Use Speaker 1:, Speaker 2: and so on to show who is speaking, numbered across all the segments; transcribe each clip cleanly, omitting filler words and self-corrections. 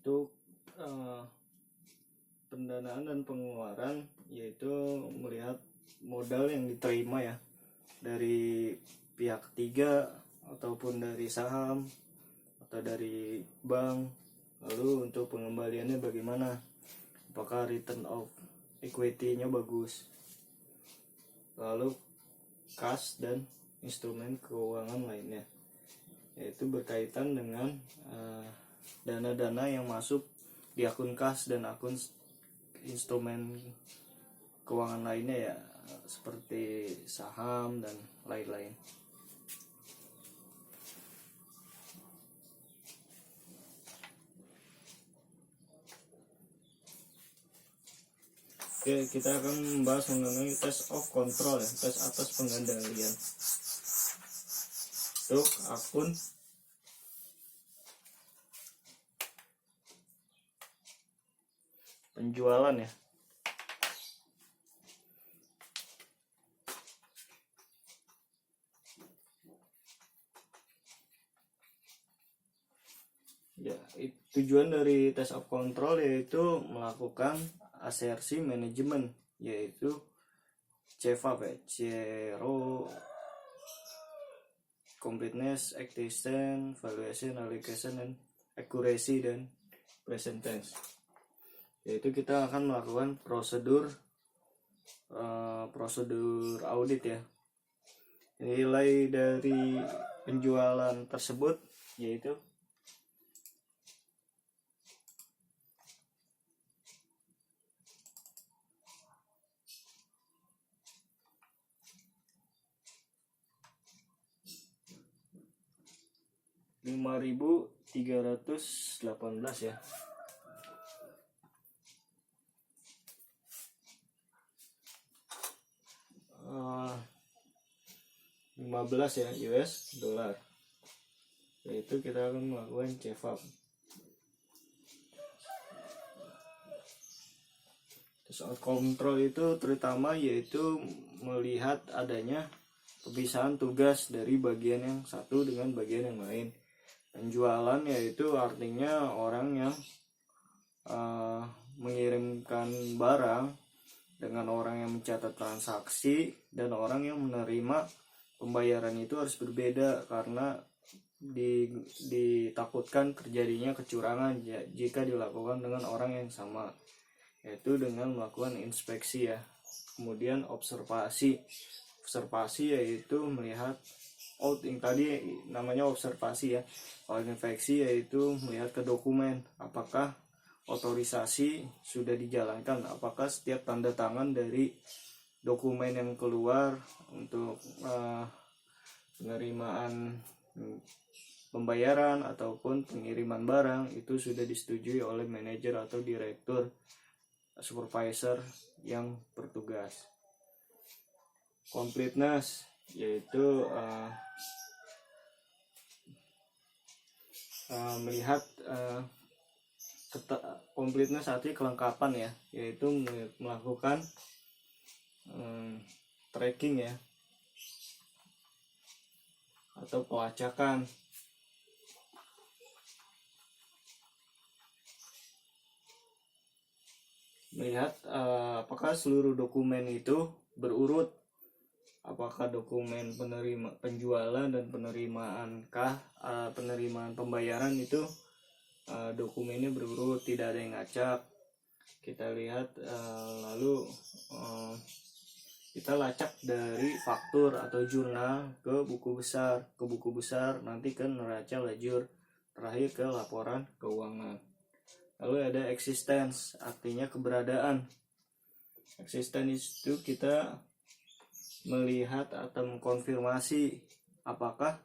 Speaker 1: Untuk pendanaan dan pengeluaran, yaitu melihat modal yang diterima ya dari pihak ketiga ataupun dari saham atau dari bank. Lalu untuk pengembaliannya bagaimana, apakah return of equity-nya bagus. Lalu kas dan instrumen keuangan lainnya, yaitu berkaitan dengan dana-dana yang masuk di akun kas dan akun instrumen keuangan lainnya ya, seperti saham dan lain-lain. Oke, kita akan membahas mengenai test of control ya, tes atas pengendalian untuk akun penjualan ya. Ya, tujuan dari test of control yaitu melakukan asersi manajemen, yaitu CVAP ya, Zero Completeness, Extension, Valuation, Allocation, dan Accuracy dan Present Tense. Yaitu kita akan melakukan prosedur audit ya. Nilai dari penjualan tersebut yaitu Rp5.318 ya. Uh, 15 ya US dollar. Yaitu kita akan melakukan CVAP. Soal kontrol itu terutama yaitu melihat adanya pemisahan tugas dari bagian yang satu dengan bagian yang lain. Penjualan yaitu artinya orang yang mengirimkan barang dengan orang yang mencatat transaksi, dan orang yang menerima pembayaran itu harus berbeda karena ditakutkan terjadinya kecurangan jika dilakukan dengan orang yang sama, yaitu dengan melakukan inspeksi ya. Kemudian observasi yaitu melihat yang tadi namanya observasi ya. Kalau inspeksi yaitu melihat ke dokumen, apakah otorisasi sudah dijalankan, apakah setiap tanda tangan dari dokumen yang keluar untuk penerimaan pembayaran ataupun pengiriman barang itu sudah disetujui oleh manajer atau direktur, supervisor yang bertugas. Completeness yaitu melihat completeness artinya kelengkapan ya, yaitu melakukan tracking ya atau pelacakan. Melihat apakah seluruh dokumen itu berurut, apakah dokumen penjualan dan penerimaan pembayaran itu dokumennya berurut, tidak ada yang ngacak. Kita lihat lalu kita lacak dari faktur atau jurnal ke buku besar, nanti ke neraca lajur, terakhir ke laporan keuangan. Lalu ada existence, artinya keberadaan. Existence itu kita melihat atau mengkonfirmasi apakah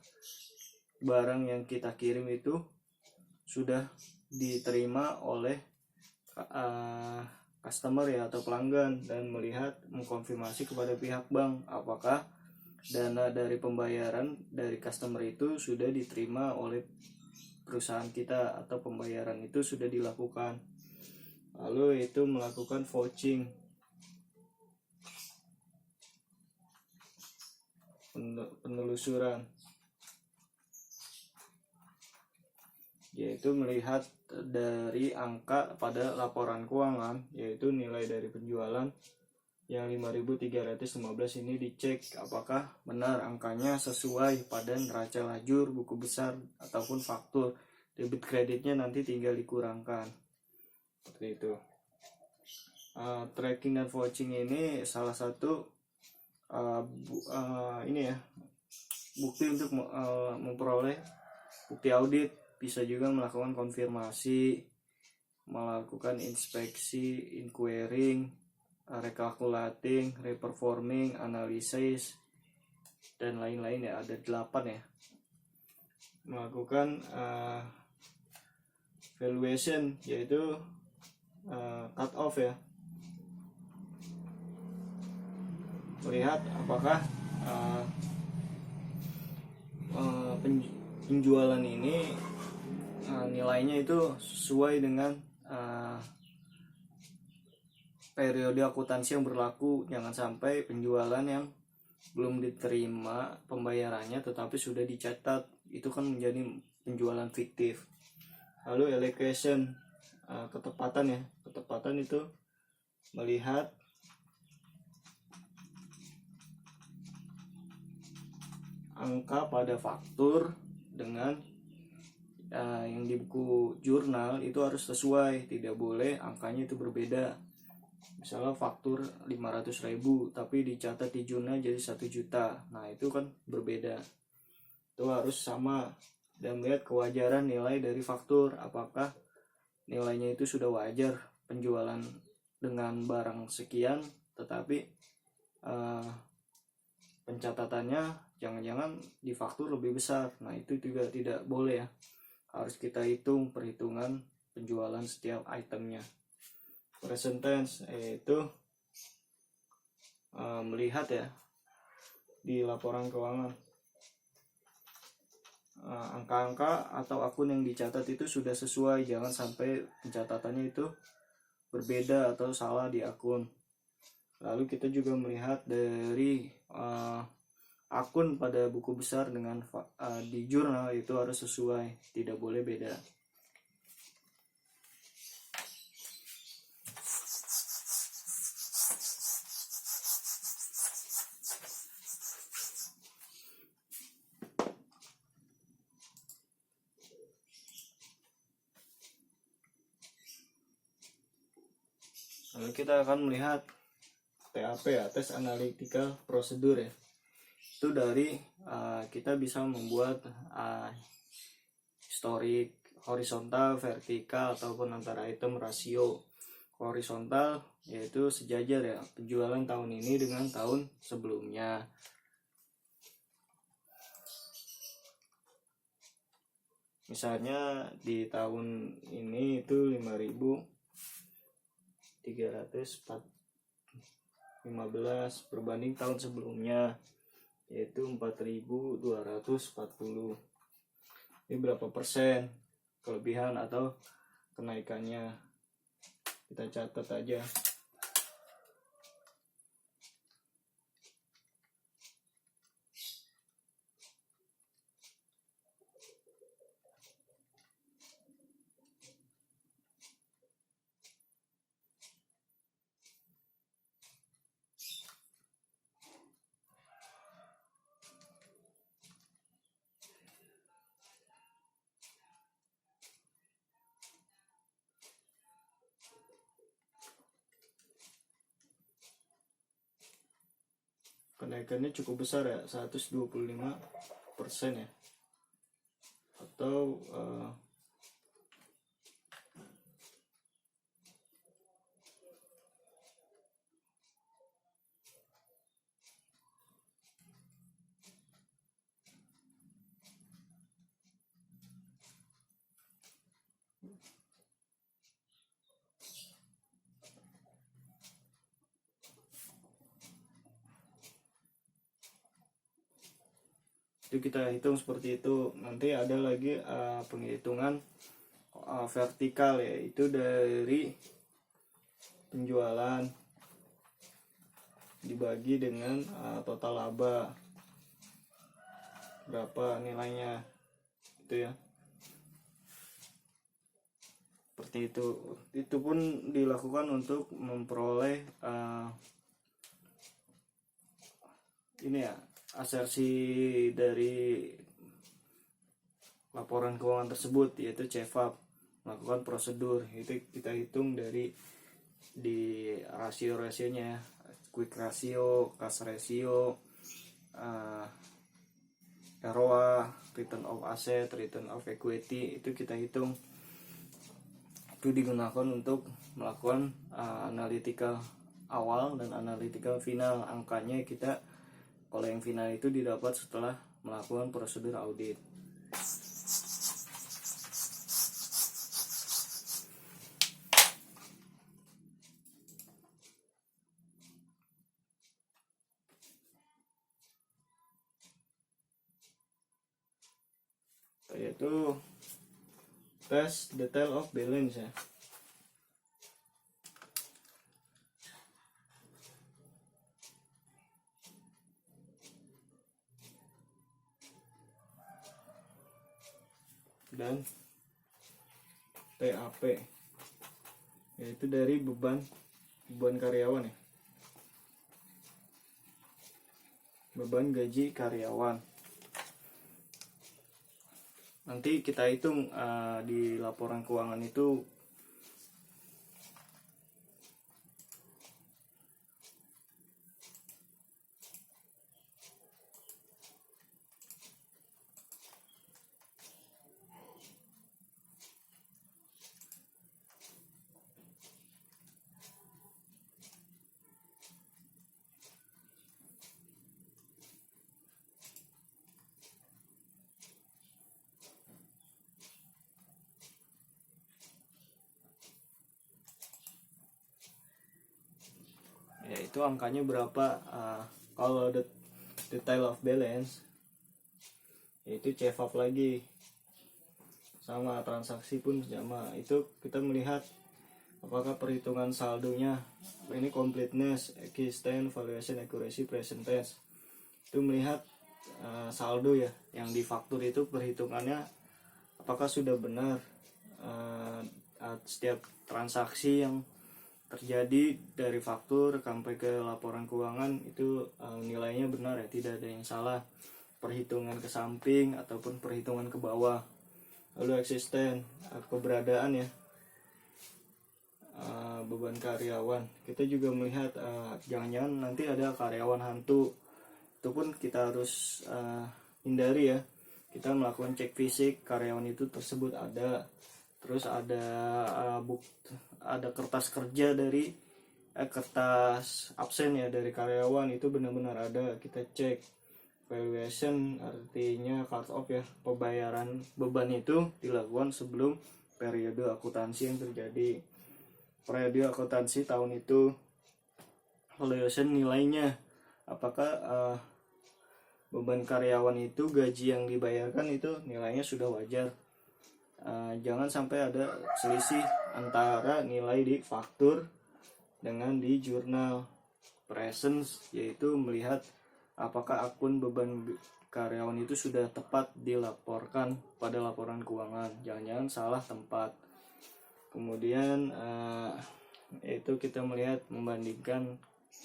Speaker 1: barang yang kita kirim itu sudah diterima oleh customer ya atau pelanggan, dan mengkonfirmasi kepada pihak bank apakah dana dari pembayaran dari customer itu sudah diterima oleh perusahaan kita atau pembayaran itu sudah dilakukan. Lalu itu melakukan vouching, penelusuran. yaitu melihat dari angka pada laporan keuangan, yaitu nilai dari penjualan yang 5.315 ini dicek apakah benar angkanya sesuai pada neraca lajur, buku besar ataupun faktur. Debit kreditnya nanti tinggal dikurangkan seperti itu. Tracking dan vouching ini salah satu bukti untuk memperoleh bukti audit. Bisa juga melakukan konfirmasi, melakukan inspeksi, inquiring, recalculating, reperforming, analisis, dan lain-lain ya, ada 8 ya. Melakukan valuation, yaitu cut off ya, melihat apakah penjualan ini nilainya itu sesuai dengan periode akuntansi yang berlaku. Jangan sampai penjualan yang belum diterima pembayarannya tetapi sudah dicatat, itu kan menjadi penjualan fiktif. Lalu allocation, ketepatan ya. Ketepatan itu melihat angka pada faktur dengan yang di buku jurnal itu harus sesuai, tidak boleh angkanya itu berbeda. Misalnya faktur 500.000 tapi dicatat di jurnal jadi 1 juta, nah itu kan berbeda. Itu harus sama. Dan melihat kewajaran nilai dari faktur, apakah nilainya itu sudah wajar, penjualan dengan barang sekian tetapi pencatatannya jangan-jangan di faktur lebih besar. Nah itu juga tidak boleh ya, harus kita hitung perhitungan penjualan setiap itemnya. Present tense yaitu melihat ya di laporan keuangan angka-angka atau akun yang dicatat itu sudah sesuai, jangan sampai pencatatannya itu berbeda atau salah di akun. Lalu kita juga melihat dari akun pada buku besar dengan di jurnal itu harus sesuai, tidak boleh beda. Lalu kita akan melihat TAP ya, Test Analytical Procedure ya. Itu dari kita bisa membuat historik horizontal, vertikal ataupun antara item rasio. Horizontal yaitu sejajar ya, penjualan tahun ini dengan tahun sebelumnya. Misalnya di tahun ini itu 5.315 berbanding tahun sebelumnya yaitu 4.240. Ini berapa persen kelebihan atau kenaikannya, kita catat aja. Kenaikannya cukup besar ya, 125% ya, atau itu kita hitung seperti itu. Nanti ada lagi penghitungan vertikal ya, itu dari penjualan dibagi dengan total laba, berapa nilainya itu ya. seperti itu pun dilakukan untuk memperoleh asersi dari laporan keuangan tersebut, yaitu CFAP. Melakukan prosedur itu kita hitung dari di rasio-rasionya, quick ratio, cash ratio, ROA, return of asset, return of equity, itu kita hitung. Itu digunakan untuk melakukan analytical awal dan analytical final. Angkanya kita, kalau yang final itu didapat setelah melakukan prosedur audit. Yaitu tes detail of balance ya. Dan TAP, yaitu dari beban karyawan ya, beban gaji karyawan. Nanti kita hitung di laporan keuangan itu yaitu angkanya berapa. Kalau detail of balance yaitu CFAP lagi, sama transaksi pun sama. Itu kita melihat apakah perhitungan saldonya ini completeness, existence, valuation, accuracy, present tense. Itu melihat saldo ya, yang di faktur itu perhitungannya apakah sudah benar. Setiap transaksi yang terjadi dari faktur sampai ke laporan keuangan itu nilainya benar ya, tidak ada yang salah, perhitungan ke samping ataupun perhitungan ke bawah. Lalu eksisten, keberadaan ya, beban karyawan. Kita juga melihat jangan-jangan nanti ada karyawan hantu, itu pun kita harus hindari ya. Kita melakukan cek fisik karyawan itu tersebut ada, terus ada kertas kerja dari kertas absen ya dari karyawan, itu benar-benar ada, kita cek. Valuation artinya cut off ya, pembayaran beban itu dilakukan sebelum periode akuntansi yang terjadi. Periode akuntansi tahun itu, valuation nilainya apakah beban karyawan itu, gaji yang dibayarkan itu nilainya sudah wajar. Jangan sampai ada selisih antara nilai di faktur dengan di jurnal. Presence yaitu melihat apakah akun beban karyawan itu sudah tepat dilaporkan pada laporan keuangan, jangan-jangan salah tempat. Kemudian itu kita melihat membandingkan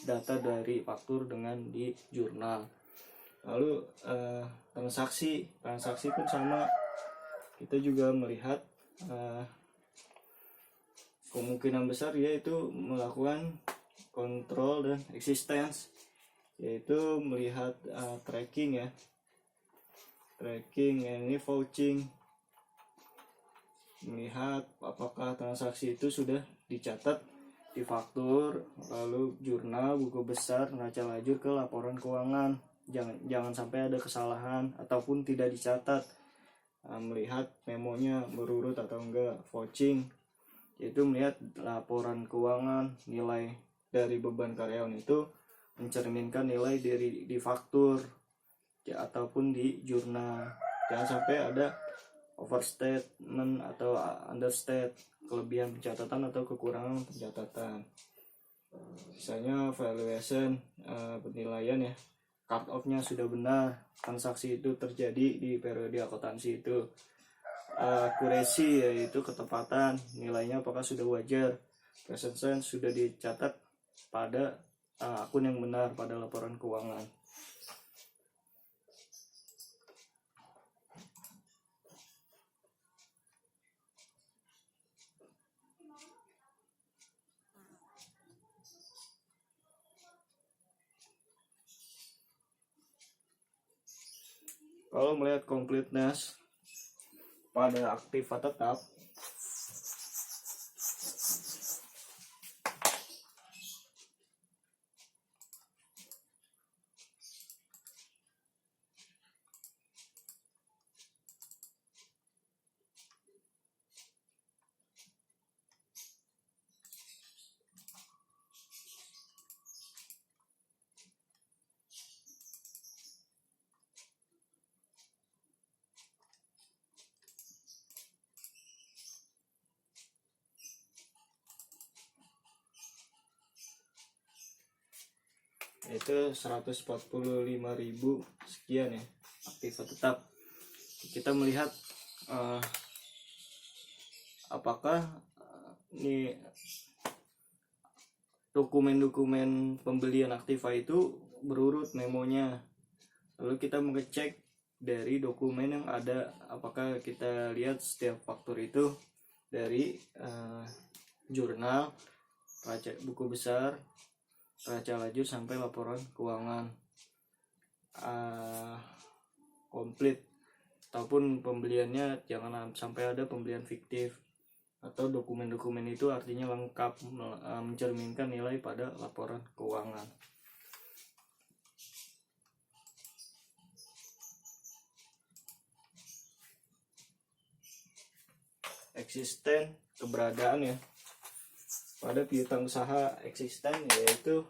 Speaker 1: data dari faktur dengan di jurnal. Lalu transaksi pun sama, kita juga melihat kemungkinan besar yaitu melakukan kontrol dan existence, yaitu melihat tracking ya, ini vouching, melihat apakah transaksi itu sudah dicatat di faktur, lalu jurnal, buku besar, neraca lajur ke laporan keuangan. Jangan sampai ada kesalahan ataupun tidak dicatat. Melihat memonya berurut atau enggak. Vouching yaitu melihat laporan keuangan, nilai dari beban karyawan itu mencerminkan nilai dari di faktur ya, ataupun di jurnal. Jangan sampai ada overstatement atau understate, kelebihan pencatatan atau kekurangan pencatatan. Misalnya valuation, penilaian ya, cut off-nya sudah benar, transaksi itu terjadi di periode akuntansi itu. Accuracy yaitu ketepatan, nilainya apakah sudah wajar. Present sense sudah dicatat pada akun yang benar pada laporan keuangan. Kalau melihat completeness pada aktiva tetap, itu 145.000 sekian ya aktiva tetap. Kita melihat apakah ini dokumen-dokumen pembelian aktiva itu berurut memonya. Lalu kita mengecek dari dokumen yang ada, apakah kita lihat setiap faktur itu dari jurnal, buku besar, neraca lajur sampai laporan keuangan komplit, ataupun pembeliannya jangan sampai ada pembelian fiktif, atau dokumen-dokumen itu artinya lengkap mencerminkan nilai pada laporan keuangan. Eksisten, keberadaan ya pada piutang usaha eksisten, yaitu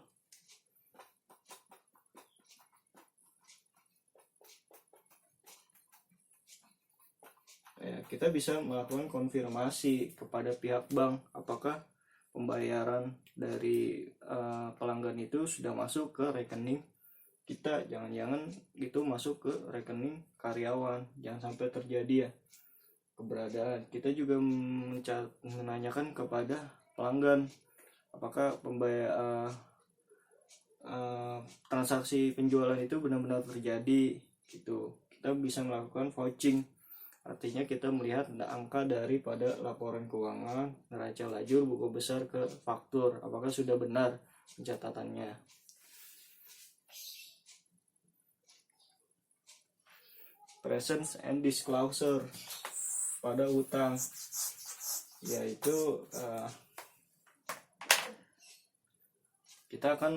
Speaker 1: kita bisa melakukan konfirmasi kepada pihak bank apakah pembayaran dari pelanggan itu sudah masuk ke rekening kita. Jangan-jangan itu masuk ke rekening karyawan, jangan sampai terjadi ya keberadaan. Kita juga menanyakan kepada pelanggan apakah transaksi penjualan itu benar-benar terjadi gitu. Kita bisa melakukan vouching, artinya kita melihat angka daripada laporan keuangan, neraca lajur, buku besar ke faktur, apakah sudah benar pencatatannya. Presence and disclosure pada utang, yaitu kita akan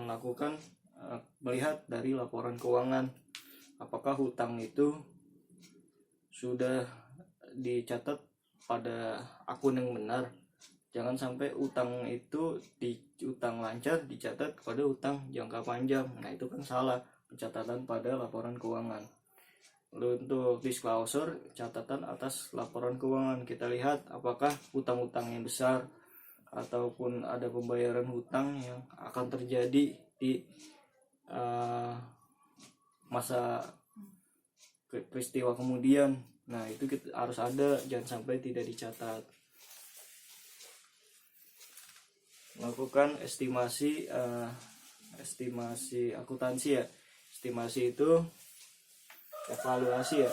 Speaker 1: melakukan melihat dari laporan keuangan apakah hutang itu sudah dicatat pada akun yang benar. Jangan sampai utang itu utang lancar dicatat pada utang jangka panjang. Nah, itu kan salah pencatatan pada laporan keuangan. Lalu untuk disclosure, catatan atas laporan keuangan, kita lihat apakah utang-utang yang besar ataupun ada pembayaran hutang yang akan terjadi di masa peristiwa kemudian. Nah, itu kita harus ada, jangan sampai tidak dicatat. Melakukan estimasi akuntansi ya. Estimasi itu evaluasi ya,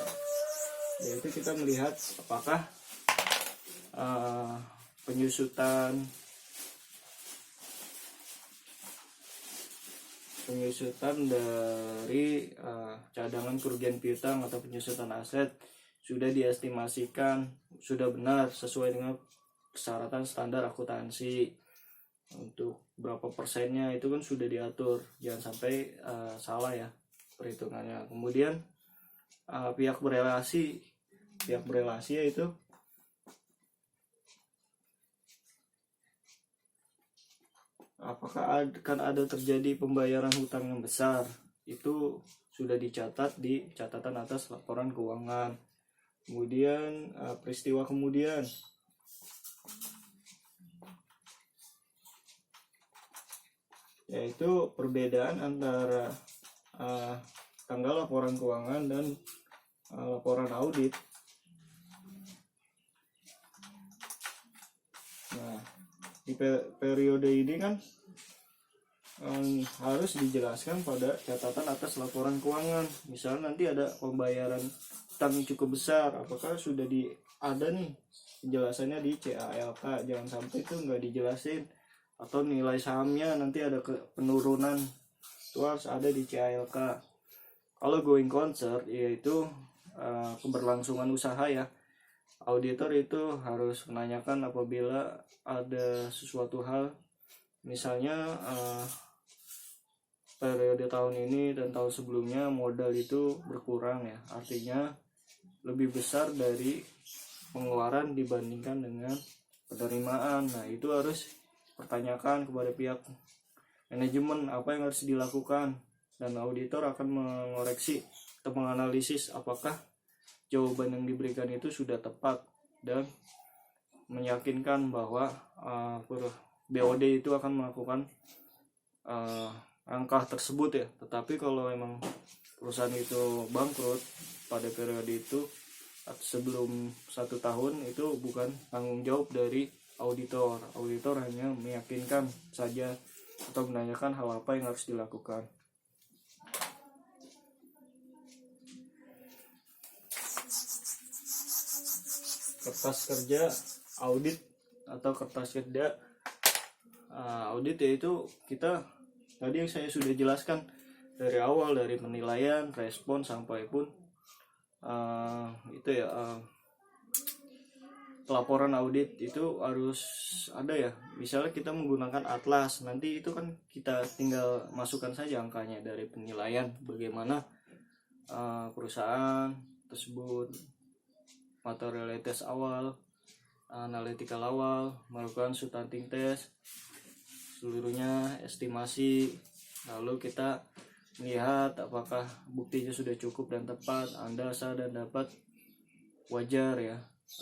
Speaker 1: yaitu kita melihat apakah penyusutan dari cadangan kerugian piutang atau penyusutan aset sudah diestimasikan, sudah benar sesuai dengan persyaratan standar akuntansi. Untuk berapa persennya itu kan sudah diatur, jangan sampai salah ya perhitungannya. Kemudian pihak berelasi yaitu apakah akan ada terjadi pembayaran hutang yang besar, itu sudah dicatat di catatan atas laporan keuangan. Kemudian peristiwa kemudian, yaitu perbedaan antara tanggal laporan keuangan dan laporan audit. di periode ini kan harus dijelaskan pada catatan atas laporan keuangan. Misalnya nanti ada pembayaran utang cukup besar, apakah sudah ada nih penjelasannya di CALK, jangan sampai itu nggak dijelasin. Atau nilai sahamnya nanti ada penurunan, itu harus ada di CALK. Kalau going concern yaitu keberlangsungan usaha ya, auditor itu harus menanyakan apabila ada sesuatu hal, misalnya periode tahun ini dan tahun sebelumnya modal itu berkurang ya, artinya lebih besar dari pengeluaran dibandingkan dengan penerimaan. Nah itu harus pertanyakan kepada pihak manajemen apa yang harus dilakukan, dan auditor akan mengoreksi atau menganalisis apakah jawaban yang diberikan itu sudah tepat dan meyakinkan bahwa BOD itu akan melakukan langkah tersebut ya. Tetapi kalau memang perusahaan itu bangkrut pada periode itu sebelum 1 tahun, itu bukan tanggung jawab dari auditor. Auditor hanya meyakinkan saja atau menanyakan hal apa yang harus dilakukan. Kertas kerja audit atau kertas kerja audit yaitu kita tadi yang saya sudah jelaskan dari awal, dari penilaian, respon sampai pun laporan audit itu harus ada ya. Misalnya kita menggunakan atlas, nanti itu kan kita tinggal masukkan saja angkanya dari penilaian bagaimana perusahaan tersebut, materialitas awal, analytical awal, melakukan stunting test, seluruhnya estimasi, lalu kita melihat apakah buktinya sudah cukup dan tepat, Anda sah dan dapat, wajar ya.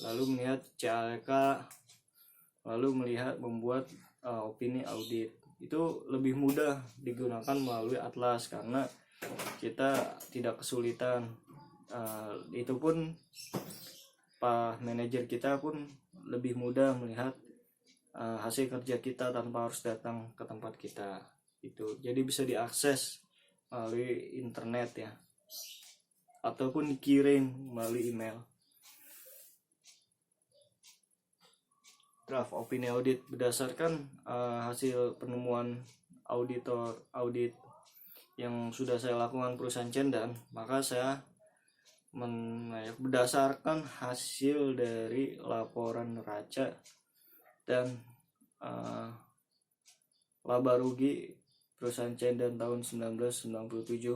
Speaker 1: Lalu melihat CALK, lalu membuat opini audit. Itu lebih mudah digunakan melalui atlas karena kita tidak kesulitan. Itu pun Pak manajer kita pun lebih mudah melihat hasil kerja kita tanpa harus datang ke tempat kita. Itu jadi bisa diakses melalui internet ya, ataupun dikirim melalui email. Draft opini audit berdasarkan hasil penemuan audit yang sudah saya lakukan perusahaan Cendan, maka saya berdasarkan hasil dari laporan neraca dan laba rugi perusahaan Cendan tahun 1997